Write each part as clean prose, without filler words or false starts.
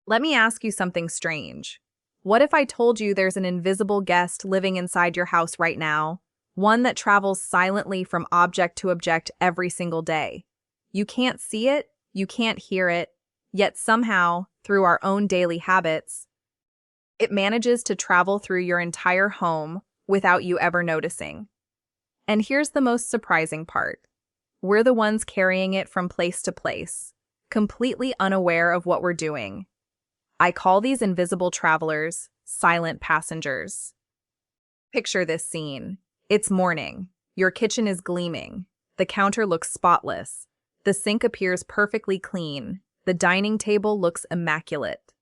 Let me ask you something strange. What if I told you there's an invisible guest living inside your house right now? One that travels silently from object to object every single day. You can't see it, you can't hear it, yet somehow, through our own daily habits, it manages to travel through your entire home without you ever noticing. And here's the most surprising part. We're the ones carrying it from place to place, completely unaware of what we're doing. I call these invisible travelers silent passengers. Picture this scene. It's morning. Your kitchen is gleaming. The counter looks spotless. The sink appears perfectly clean. The dining table looks immaculate.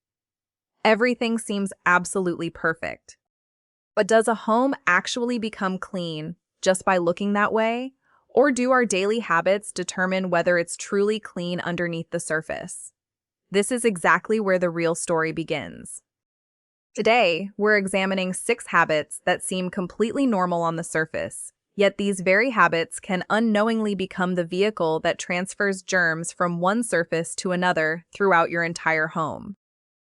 Everything seems absolutely perfect. But does a home actually become clean just by looking that way? Or do our daily habits determine whether it's truly clean underneath the surface? This is exactly where the real story begins. Today, we're examining 6 habits that seem completely normal on the surface, yet these very habits can unknowingly become the vehicle that transfers germs from one surface to another throughout your entire home.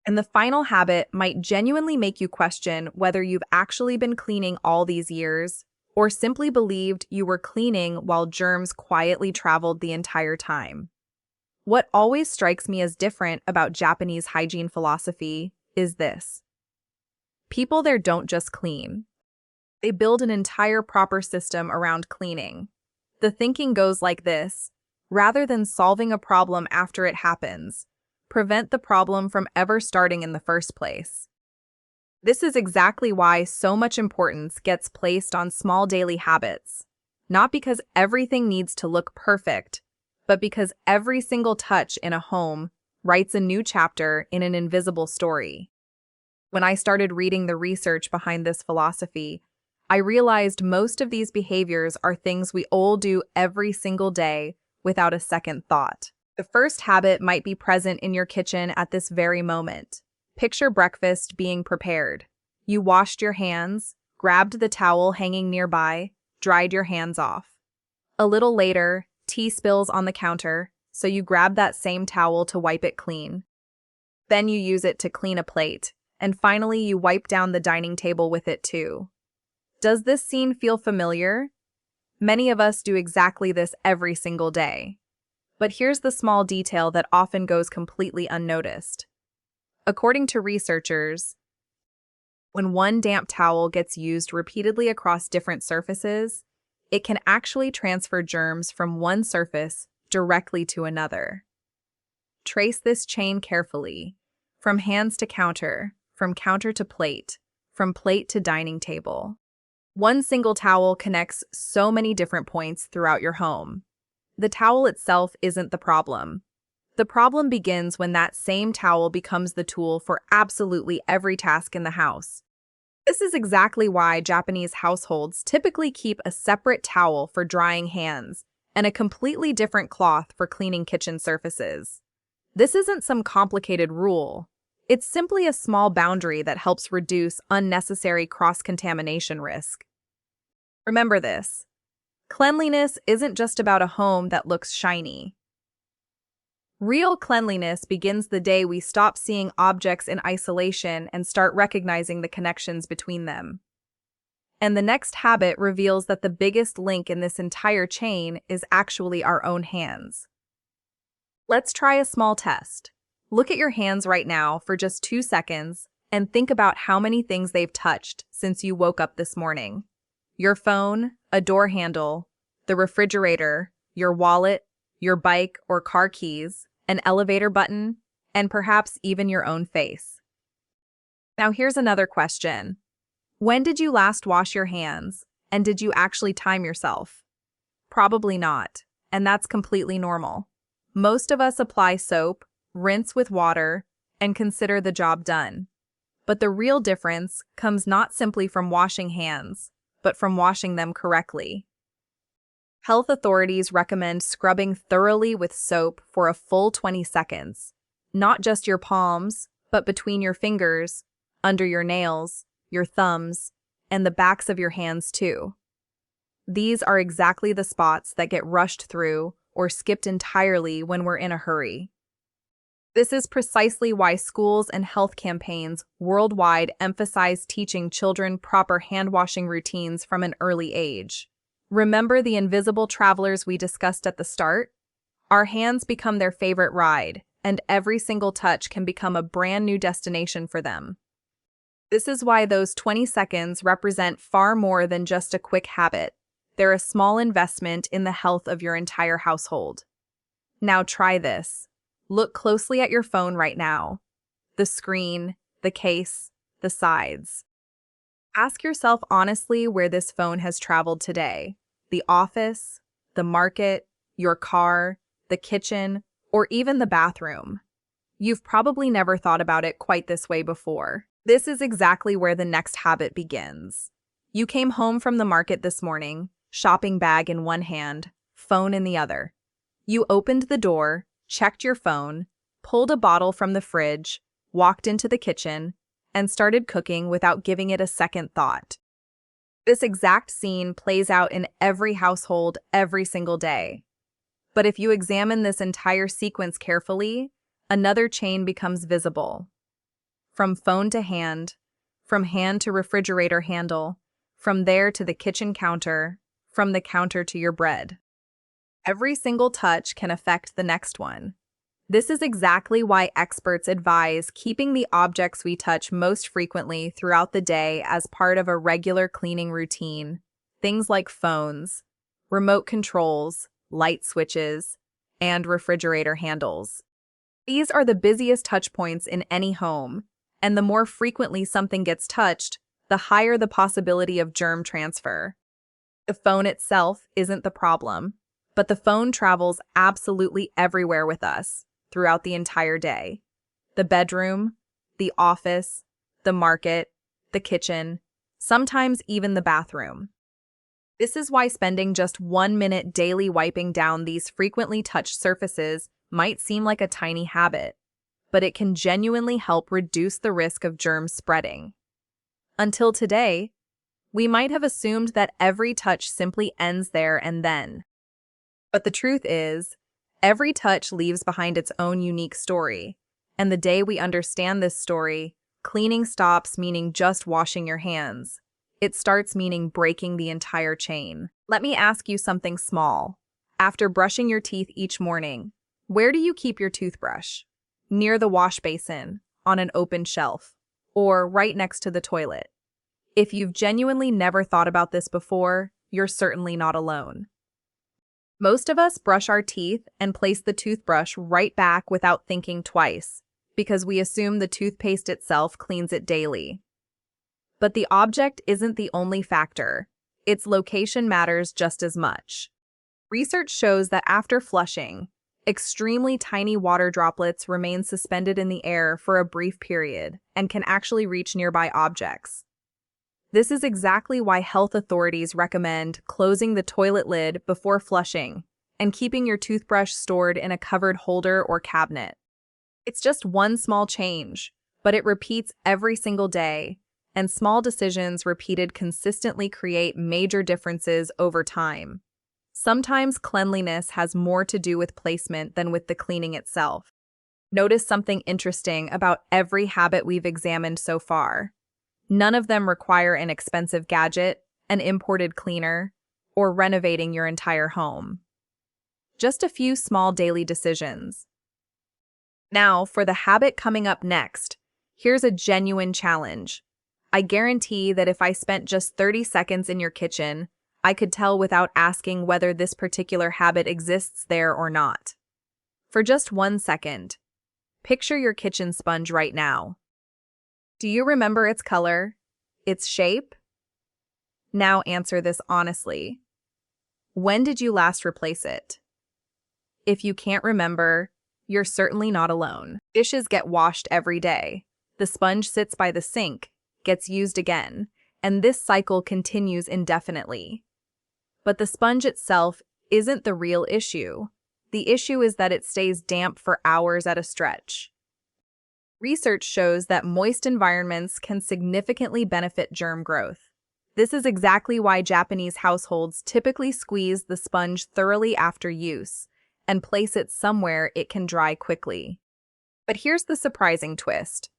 And the final habit might genuinely make you question whether you've actually been cleaning all these years, or simply believed you were cleaning while germs quietly traveled the entire time. What always strikes me as different about Japanese hygiene philosophy is this. People there don't just clean. They build an entire proper system around cleaning. The thinking goes like this: rather than solving a problem after it happens, prevent the problem from ever starting in the first place. This is exactly why so much importance gets placed on small daily habits, not because everything needs to look perfect, but because every single touch in a home writes a new chapter in an invisible story. When I started reading the research behind this philosophy, I realized most of these behaviors are things we all do every single day without a second thought. The first habit might be present in your kitchen at this very moment. Picture breakfast being prepared. You washed your hands, grabbed the towel hanging nearby, dried your hands off. A little later, tea spills on the counter, so you grab that same towel to wipe it clean. Then you use it to clean a plate, and finally you wipe down the dining table with it too. Does this scene feel familiar? Many of us do exactly this every single day. But here's the small detail that often goes completely unnoticed. According to researchers, when one damp towel gets used repeatedly across different surfaces, it can actually transfer germs from one surface directly to another. Trace this chain carefully, from hands to counter, from counter to plate, from plate to dining table. One single towel connects so many different points throughout your home. The towel itself isn't the problem. The problem begins when that same towel becomes the tool for absolutely every task in the house. This is exactly why Japanese households typically keep a separate towel for drying hands and a completely different cloth for cleaning kitchen surfaces. This isn't some complicated rule. It's simply a small boundary that helps reduce unnecessary cross-contamination risk. Remember this: cleanliness isn't just about a home that looks shiny. Real cleanliness begins the day we stop seeing objects in isolation and start recognizing the connections between them. And the next habit reveals that the biggest link in this entire chain is actually our own hands. Let's try a small test. Look at your hands right now for just 2 seconds and think about how many things they've touched since you woke up this morning. Your phone, a door handle, the refrigerator, your wallet, your bike or car keys, an elevator button, and perhaps even your own face. Now here's another question. When did you last wash your hands, and did you actually time yourself? Probably not, and that's completely normal. Most of us apply soap, rinse with water, and consider the job done. But the real difference comes not simply from washing hands, but from washing them correctly. Health authorities recommend scrubbing thoroughly with soap for a full 20 seconds, not just your palms, but between your fingers, under your nails, your thumbs, and the backs of your hands too. These are exactly the spots that get rushed through or skipped entirely when we're in a hurry. This is precisely why schools and health campaigns worldwide emphasize teaching children proper hand-washing routines from an early age. Remember the invisible travelers we discussed at the start? Our hands become their favorite ride, and every single touch can become a brand new destination for them. This is why those 20 seconds represent far more than just a quick habit. They're a small investment in the health of your entire household. Now try this. Look closely at your phone right now. The screen, the case, the sides. Ask yourself honestly where this phone has traveled today. The office, the market, your car, the kitchen, or even the bathroom. You've probably never thought about it quite this way before. This is exactly where the next habit begins. You came home from the market this morning, shopping bag in one hand, phone in the other. You opened the door, checked your phone, pulled a bottle from the fridge, walked into the kitchen, and started cooking without giving it a second thought. This exact scene plays out in every household every single day. But if you examine this entire sequence carefully, another chain becomes visible. From phone to hand, from hand to refrigerator handle, from there to the kitchen counter, from the counter to your bread. Every single touch can affect the next one. This is exactly why experts advise keeping the objects we touch most frequently throughout the day as part of a regular cleaning routine. Things like phones, remote controls, light switches, and refrigerator handles. These are the busiest touch points in any home, and the more frequently something gets touched, the higher the possibility of germ transfer. The phone itself isn't the problem, but the phone travels absolutely everywhere with us throughout the entire day. The bedroom, the office, the market, the kitchen, sometimes even the bathroom. This is why spending just 1 minute daily wiping down these frequently touched surfaces might seem like a tiny habit, but it can genuinely help reduce the risk of germs spreading. Until today, we might have assumed that every touch simply ends there and then. But the truth is, every touch leaves behind its own unique story, and the day we understand this story, cleaning stops meaning just washing your hands. It starts meaning breaking the entire chain. Let me ask you something small. After brushing your teeth each morning, where do you keep your toothbrush? Near the wash basin, on an open shelf, or right next to the toilet? If you've genuinely never thought about this before, you're certainly not alone. Most of us brush our teeth and place the toothbrush right back without thinking twice, because we assume the toothpaste itself cleans it daily. But the object isn't the only factor. Its location matters just as much. Research shows that after flushing, extremely tiny water droplets remain suspended in the air for a brief period and can actually reach nearby objects. This is exactly why health authorities recommend closing the toilet lid before flushing and keeping your toothbrush stored in a covered holder or cabinet. It's just one small change, but it repeats every single day, and small decisions repeated consistently create major differences over time. Sometimes cleanliness has more to do with placement than with the cleaning itself. Notice something interesting about every habit we've examined so far. None of them require an expensive gadget, an imported cleaner, or renovating your entire home. Just a few small daily decisions. Now, for the habit coming up next, here's a genuine challenge. I guarantee that if I spent just 30 seconds in your kitchen, I could tell without asking whether this particular habit exists there or not. For just 1 second, picture your kitchen sponge right now. Do you remember its color? Its shape? Now answer this honestly. When did you last replace it? If you can't remember, you're certainly not alone. Dishes get washed every day. The sponge sits by the sink, gets used again, and this cycle continues indefinitely. But the sponge itself isn't the real issue. The issue is that it stays damp for hours at a stretch. Research shows that moist environments can significantly benefit germ growth. This is exactly why Japanese households typically squeeze the sponge thoroughly after use and place it somewhere it can dry quickly. But here's the surprising twist.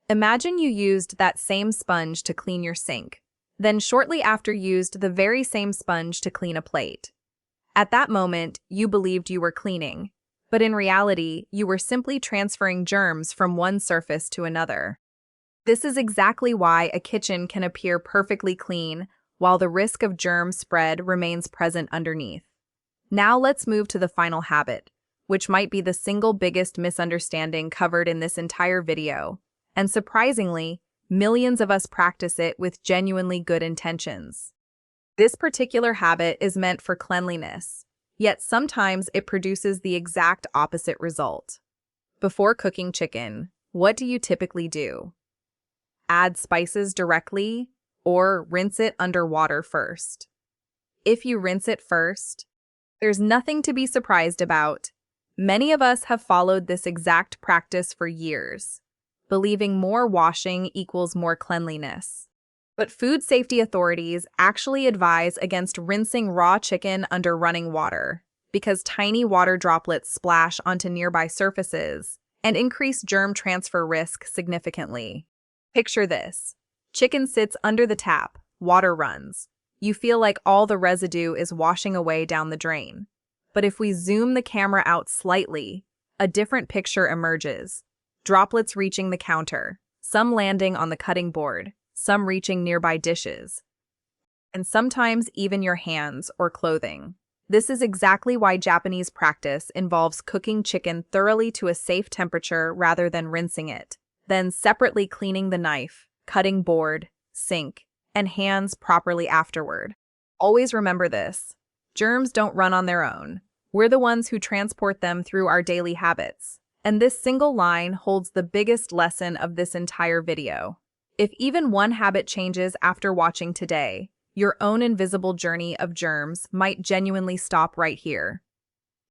Imagine you used that same sponge to clean your sink, then shortly after used the very same sponge to clean a plate. At that moment, you believed you were cleaning, but in reality, you were simply transferring germs from one surface to another. This is exactly why a kitchen can appear perfectly clean, while the risk of germ spread remains present underneath. Now let's move to the final habit, which might be the single biggest misunderstanding covered in this entire video. And surprisingly, millions of us practice it with genuinely good intentions. This particular habit is meant for cleanliness, yet sometimes it produces the exact opposite result. Before cooking chicken, what do you typically do? Add spices directly or rinse it under water first? If you rinse it first, there's nothing to be surprised about. Many of us have followed this exact practice for years, believing more washing equals more cleanliness. But food safety authorities actually advise against rinsing raw chicken under running water because tiny water droplets splash onto nearby surfaces and increase germ transfer risk significantly. Picture this. Chicken sits under the tap, water runs. You feel like all the residue is washing away down the drain. But if we zoom the camera out slightly, a different picture emerges. Droplets reaching the counter, some landing on the cutting board, some reaching nearby dishes, and sometimes even your hands or clothing. This is exactly why Japanese practice involves cooking chicken thoroughly to a safe temperature rather than rinsing it, then separately cleaning the knife, cutting board, sink, and hands properly afterward. Always remember this. Germs don't run on their own. We're the ones who transport them through our daily habits. And this single line holds the biggest lesson of this entire video. If even one habit changes after watching today, your own invisible journey of germs might genuinely stop right here.